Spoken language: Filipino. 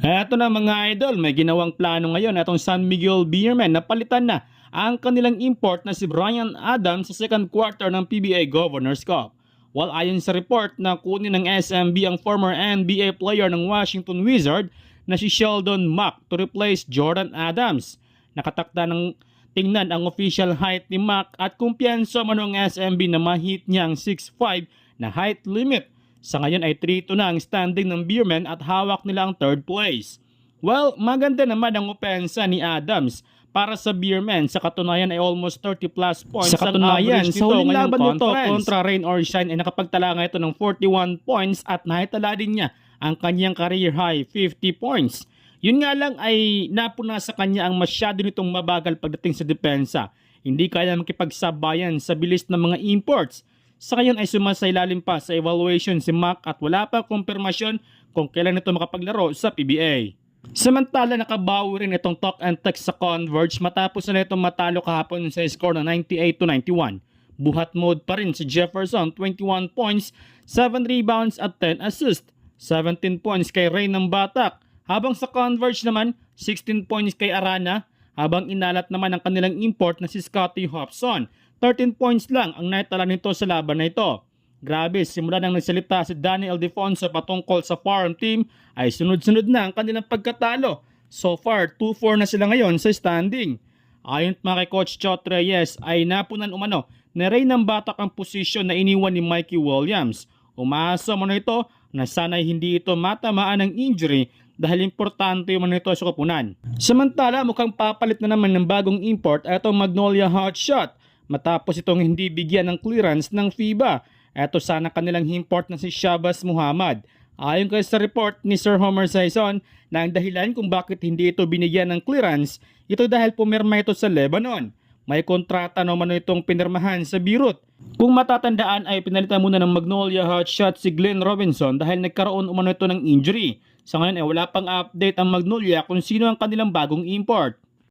Eto na mga idol, may ginawang plano ngayon itong San Miguel Beermen na palitan na ang kanilang import na si Bryan Adams sa second quarter ng PBA Governors Cup. While ayon sa report na kunin ng SMB ang former NBA player ng Washington Wizards na si Sheldon Mack to replace Jordan Adams. Nakatakda ng tingnan ang official height ni Mack at kumpiyansa man ng SMB na ma-hit niya ang 6'5 na height limit. Sa ngayon ay 3-2 na ang standing ng Beermen at hawak nila ang third place. Well, maganda naman ang opensa ni Adams para sa Beermen. Sa katunayan ay almost 30 plus points. Sa katunayan, sa huling laban nito kontra Rain or Shine ay nakapagtala nga ito ng 41 points at naitala din niya ang kanyang career high 50 points. Yun nga lang ay napuna sa kanya ang masyado nitong mabagal pagdating sa depensa. Hindi kaya makipagsabayan sa bilis ng mga imports. Sa ngayon ay sumasailalim pa sa evaluation si Mack at wala pa kumpirmasyon kung kailan ito makapaglaro sa PBA. Samantala nakabawi rin itong Talk and Text sa Converge matapos na itong matalo kahapon sa score na 98-91. Buhat mode pa rin si Jefferson, 21 points, 7 rebounds at 10 assists. 17 points kay Ray ng Batak. Habang sa Converge naman, 16 points kay Arana. Habang inalat naman ang kanilang import na si Scottie Hobson. 13 points lang ang naitala nito sa laban na ito. Grabe, simula nang nagsalita si Daniel Defonso patungkol sa farm team ay sunod-sunod na ang kanilang pagkatalo. So far, 2-4 na sila ngayon sa standing. Ayon pa kay Coach Chot Reyes ay napunan umano na Ray ng Batak ang posisyon na iniwan ni Mikey Williams. Umaasa mo na ito na sana'y hindi ito matamaan ng injury dahil importante yung nito sa kupunan. Samantala, mukhang papalit na naman ng bagong import itong Magnolia Hotshot. Matapos itong hindi bigyan ng clearance ng FIBA. Ito sana kanilang import na si Shabazz Muhammad. Ayon kay sa report ni Sir Homer Saison na ang dahilan kung bakit hindi ito binigyan ng clearance, ito dahil pumirma ito sa Lebanon. May kontrata naman itong pinirmahan sa Beirut. Kung matatandaan ay pinalitan muna ng Magnolia Hotshot si Glenn Robinson dahil nagkaroon umano ito ng injury. Sa ngayon ay wala pang update ang Magnolia kung sino ang kanilang bagong import.